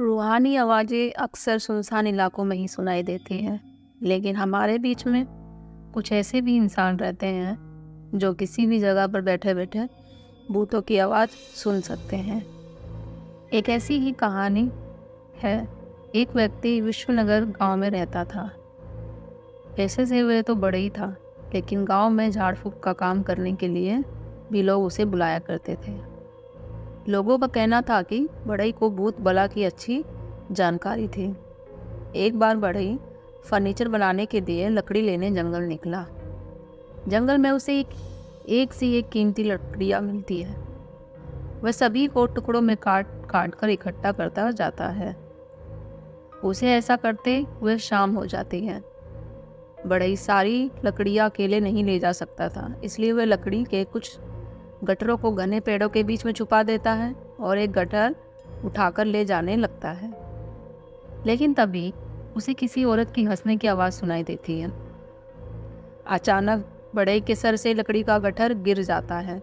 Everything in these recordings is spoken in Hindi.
रूहानी आवाज़ें अक्सर सुनसान इलाकों में ही सुनाई देती हैं, लेकिन हमारे बीच में कुछ ऐसे भी इंसान रहते हैं जो किसी भी जगह पर बैठे बैठे भूतों की आवाज़ सुन सकते हैं। एक ऐसी ही कहानी है। एक व्यक्ति विश्वनगर गांव में रहता था। पैसे से वह तो बड़ा ही था, लेकिन गांव में झाड़ फूक का काम करने के लिए भी लोग उसे बुलाया करते थे। लोगों का कहना था कि बढ़ई को भूत बला की अच्छी जानकारी थी। एक बार बढ़ई फर्नीचर बनाने के लिए लकड़ी लेने जंगल निकला। जंगल में उसे एक सी एक कीमती लकड़ियाँ मिलती है। वह सभी को टुकड़ों में काट काट कर इकट्ठा करता जाता है। उसे ऐसा करते हुए शाम हो जाती है। बढ़ई सारी लकड़ियाँ अकेले नहीं ले जा सकता था, इसलिए वह लकड़ी के कुछ गटरों को घने पेड़ों के बीच में छुपा देता है और एक गटर उठाकर ले जाने लगता है। लेकिन तभी उसे किसी औरत की हंसने की आवाज़ सुनाई देती है। अचानक बढ़ई के सर से लकड़ी का गट्ठर गिर जाता है।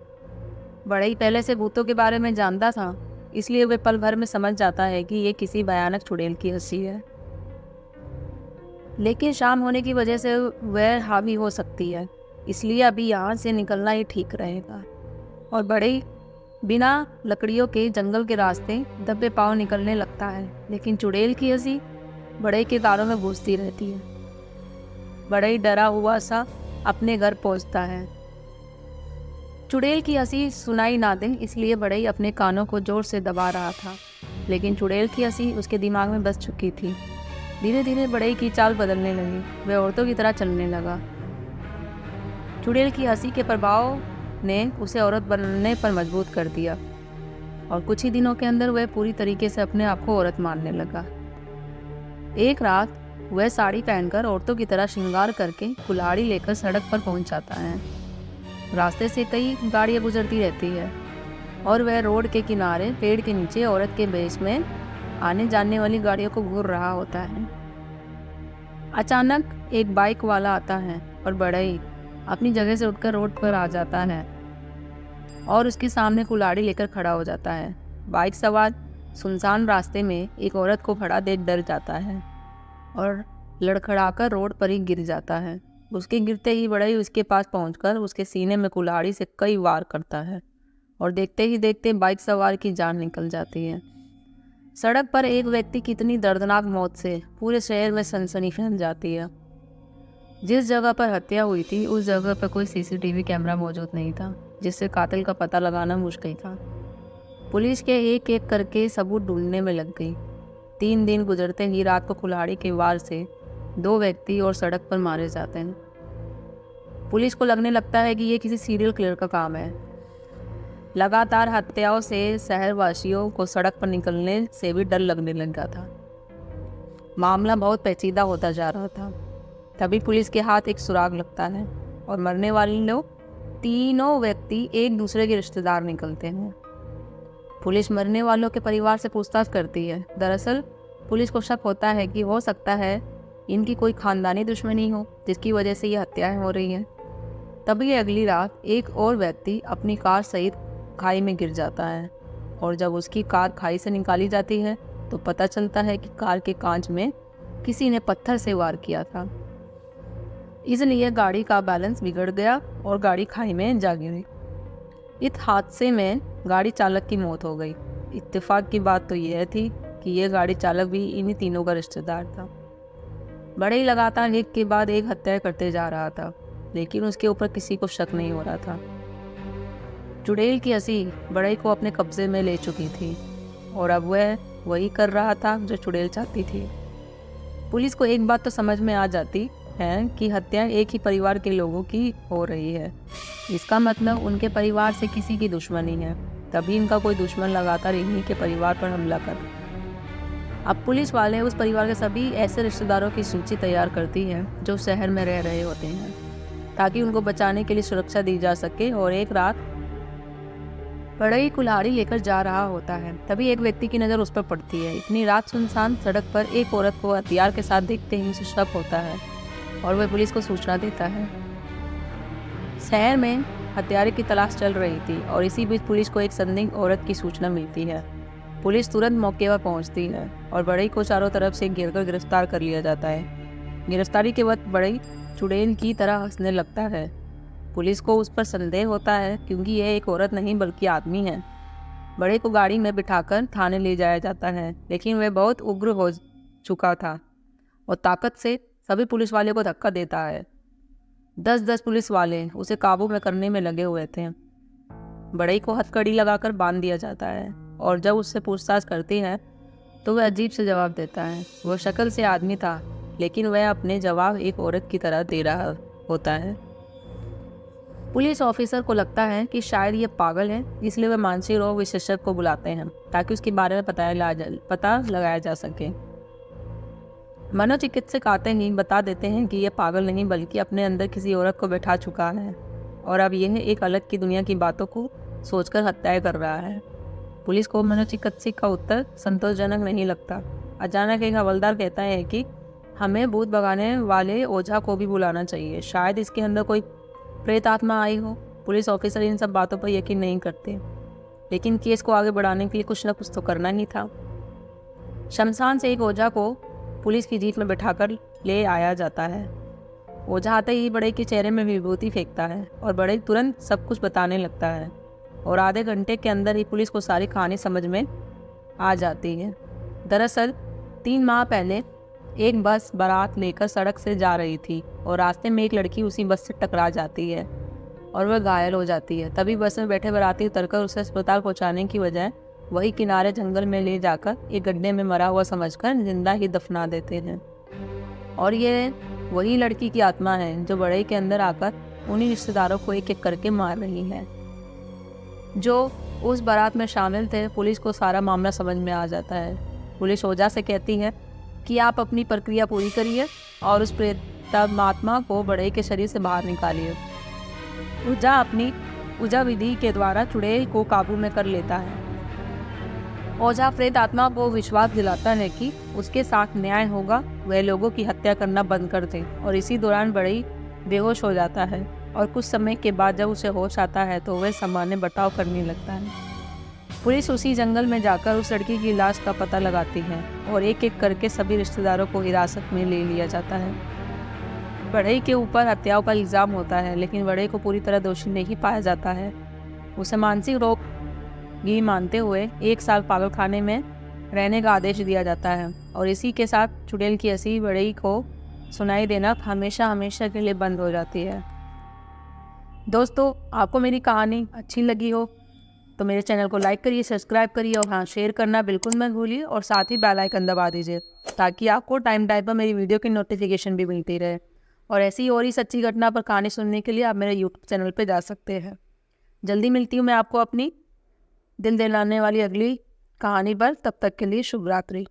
बढ़ई पहले से भूतों के बारे में जानता था, इसलिए वह पल भर में समझ जाता है कि ये किसी भयानक चुड़ैल की हंसी है। लेकिन शाम होने की वजह से वह हावी हो सकती है, इसलिए अभी यहाँ से निकलना ही ठीक रहेगा। और बढ़ई बिना लकड़ियों के जंगल के रास्ते दबे पांव निकलने लगता है, लेकिन चुड़ैल की हंसी बढ़ई के कानों में गूंजती रहती है। बढ़ई डरा हुआ सा अपने घर पहुंचता है। चुड़ैल की हंसी सुनाई ना दे, इसलिए बढ़ई अपने कानों को जोर से दबा रहा था, लेकिन चुड़ैल की हंसी उसके दिमाग में बस चुकी थी। धीरे धीरे बढ़ई की चाल बदलने लगी। वह औरतों की तरह चलने लगा। चुड़ैल की हंसी के प्रभाव ने उसे औरत बनने पर मजबूर कर दिया और कुछ ही दिनों के अंदर वह पूरी तरीके से अपने आप को औरत मानने लगा। एक रात वह साड़ी पहनकर औरतों की तरह श्रृंगार करके कुल्हाड़ी लेकर सड़क पर पहुंच जाता है। रास्ते से कई गाड़ियां गुजरती रहती है और वह रोड के किनारे पेड़ के नीचे औरत के भेष में आने जाने वाली गाड़ियों को घूर रहा होता है। अचानक एक बाइक वाला आता है और बढ़ई अपनी जगह से उठकर रोड पर आ जाता है और उसके सामने कुल्हाड़ी लेकर खड़ा हो जाता है। बाइक सवार सुनसान रास्ते में एक औरत को खड़ा देख डर जाता है और लड़खड़ाकर रोड पर ही गिर जाता है। उसके गिरते ही बढ़ई उसके पास पहुंचकर उसके सीने में कुल्हाड़ी से कई वार करता है और देखते ही देखते बाइक सवार की जान निकल जाती है। सड़क पर एक व्यक्ति की इतनी दर्दनाक मौत से पूरे शहर में सनसनी फैल जाती है। जिस जगह पर हत्या हुई थी उस जगह पर कोई सीसीटीवी कैमरा मौजूद नहीं था, जिससे कातिल का पता लगाना मुश्किल था। पुलिस के एक एक करके सबूत ढूंढने में लग गई। 3 दिन गुजरते ही रात को कुल्हाड़ी के वार से 2 व्यक्ति और सड़क पर मारे जाते हैं। पुलिस को लगने लगता है कि ये किसी सीरियल किलर का काम है। लगातार हत्याओं से शहरवासियों को सड़क पर निकलने से भी डर लगने लगा था। मामला बहुत पेचीदा होता जा रहा था। तभी पुलिस के हाथ एक सुराग लगता है और मरने वाले लोग तीनों व्यक्ति एक दूसरे के रिश्तेदार निकलते हैं। पुलिस मरने वालों के परिवार से पूछताछ करती है। दरअसल पुलिस को शक होता है कि हो सकता है इनकी कोई खानदानी दुश्मनी हो, जिसकी वजह से ये हत्याएं हो रही हैं। तभी अगली रात एक और व्यक्ति अपनी कार सहित खाई में गिर जाता है और जब उसकी कार खाई से निकाली जाती है तो पता चलता है कि कार के कांच में किसी ने पत्थर से वार किया था। इसलिए गाड़ी का बैलेंस बिगड़ गया और गाड़ी खाई में जा गिरी। इस हादसे में गाड़ी चालक की मौत हो गई। इत्तेफाक की बात तो यह थी कि यह गाड़ी चालक भी इन्हीं तीनों का रिश्तेदार था। बढ़ई लगातार एक के बाद एक हत्या करते जा रहा था, लेकिन उसके ऊपर किसी को शक नहीं हो रहा था। चुड़ैल की हंसी बढ़ई को अपने कब्जे में ले चुकी थी और अब वह वही कर रहा था जो चुड़ैल चाहती थी। पुलिस को एक बात तो समझ में आ जाती है कि हत्या एक ही परिवार के लोगों की हो रही है। इसका मतलब उनके परिवार से किसी की दुश्मनी है, तभी इनका कोई दुश्मन लगातार इन्हीं के परिवार पर हमला कर। अब पुलिस वाले उस परिवार के सभी ऐसे रिश्तेदारों की सूची तैयार करती है जो शहर में रह रहे होते हैं, ताकि उनको बचाने के लिए सुरक्षा दी जा सके। और एक रात बढ़ई कुल्हाड़ी लेकर जा रहा होता है, तभी एक व्यक्ति की नज़र उस पर पड़ती है। इतनी रात सुनसान सड़क पर एक औरत को हथियार के साथ देखते ही उसे शक होता है और वह पुलिस को सूचना देता है। शहर में हत्यारे की तलाश चल रही थी और इसी बीच पुलिस को एक संदिग्ध औरत की सूचना मिलती है। पुलिस तुरंत मौके पर पहुंचती है और बड़ई को चारों तरफ से घेरकर गिरफ्तार कर लिया जाता है। गिरफ्तारी के वक्त बड़ई चुड़ैल की तरह हंसने लगता है। पुलिस को उस पर संदेह होता है क्योंकि यह एक औरत नहीं बल्कि आदमी है। बड़े को गाड़ी में बिठाकर थाने ले जाया जाता है, लेकिन वह बहुत उग्र हो चुका था और ताकत से सभी पुलिस वाले को धक्का देता है। 10-10 पुलिस वाले उसे काबू में करने में लगे हुए थे। बड़ई को हथकड़ी लगाकर बांध दिया जाता है और जब उससे पूछताछ करती है तो वह अजीब से जवाब देता है। वह शक्ल से आदमी था, लेकिन वह अपने जवाब एक औरत की तरह दे रहा होता है। पुलिस ऑफिसर को लगता है कि शायद ये पागल है, इसलिए वह मानसिक रोग विशेषज्ञ को बुलाते हैं ताकि उसके बारे में पता लगाया जा सके। मनोचिकित्सक आते ही बता देते हैं कि यह पागल नहीं बल्कि अपने अंदर किसी औरत को बैठा चुका है और अब यह एक अलग की दुनिया की बातों को सोचकर हत्याएं कर रहा है। पुलिस को मनोचिकित्सक का उत्तर संतोषजनक नहीं लगता। अचानक एक हवलदार कहता है कि हमें भूत भगाने वाले ओझा को भी बुलाना चाहिए, शायद इसके अंदर कोई प्रेत आत्मा आई हो। पुलिस ऑफिसर इन सब बातों पर यकीन नहीं करते, लेकिन केस को आगे बढ़ाने के लिए कुछ न कुछ तो करना ही था। शमशान से एक ओझा को पुलिस की जीप में बिठाकर ले आया जाता है। ओझा आते ही बड़े के चेहरे में विभूति फेंकता है और बड़े तुरंत सब कुछ बताने लगता है और आधे घंटे के अंदर ही पुलिस को सारी कहानी समझ में आ जाती है। दरअसल 3 माह पहले एक बस बारात लेकर सड़क से जा रही थी और रास्ते में एक लड़की उसी बस से टकरा जाती है और वह घायल हो जाती है। तभी बस में बैठे बाराती उतरकर उसे अस्पताल पहुंचाने की बजाय वही किनारे जंगल में ले जाकर एक गड्ढे में मरा हुआ समझकर जिंदा ही दफना देते हैं। और ये वही लड़की की आत्मा है जो बड़े के अंदर आकर उन्हीं रिश्तेदारों को एक एक करके मार रही है जो उस बारात में शामिल थे। पुलिस को सारा मामला समझ में आ जाता है। पुलिस ओझा से कहती है कि आप अपनी प्रक्रिया पूरी करिए और उस प्रेतात्मा को बड़े के शरीर से बाहर निकालिए। ओझा अपनी पूजा विधि के द्वारा चुड़ैल को काबू में कर लेता है। ओझा प्रेत आत्मा को विश्वास दिलाता है कि उसके साथ न्याय होगा, वह लोगों की हत्या करना बंद कर दे। और इसी दौरान बड़ई बेहोश हो जाता है और कुछ समय के बाद जब उसे होश आता है तो वह सामान्य बर्ताव करने लगता है। पुलिस उसी जंगल में जाकर उस लड़की की लाश का पता लगाती है और एक एक करके सभी रिश्तेदारों को हिरासत में ले लिया जाता है। बड़ई के ऊपर हत्याओं का इल्ज़ाम होता है, लेकिन बड़ई को पूरी तरह दोषी नहीं पाया जाता है। उसे मानसिक रोग ही मानते हुए 1 साल पागलखाने में रहने का आदेश दिया जाता है और इसी के साथ चुड़ैल की हंसी बड़ई को सुनाई देना हमेशा हमेशा के लिए बंद हो जाती है। दोस्तों, आपको मेरी कहानी अच्छी लगी हो तो मेरे चैनल को लाइक करिए, सब्सक्राइब करिए और हाँ, शेयर करना बिल्कुल मत भूलिए और साथ ही बेल आइकन दबा दीजिए ताकि आपको टाइम पर मेरी वीडियो की नोटिफिकेशन भी मिलती रहे। और ऐसी और ही सच्ची घटना पर कहानी सुनने के लिए आप मेरे यूट्यूब चैनल पर जा सकते हैं। जल्दी मिलती हूँ मैं आपको अपनी दिल दिलाने वाली अगली कहानी पर। तब तक के लिए शुभ रात्रि।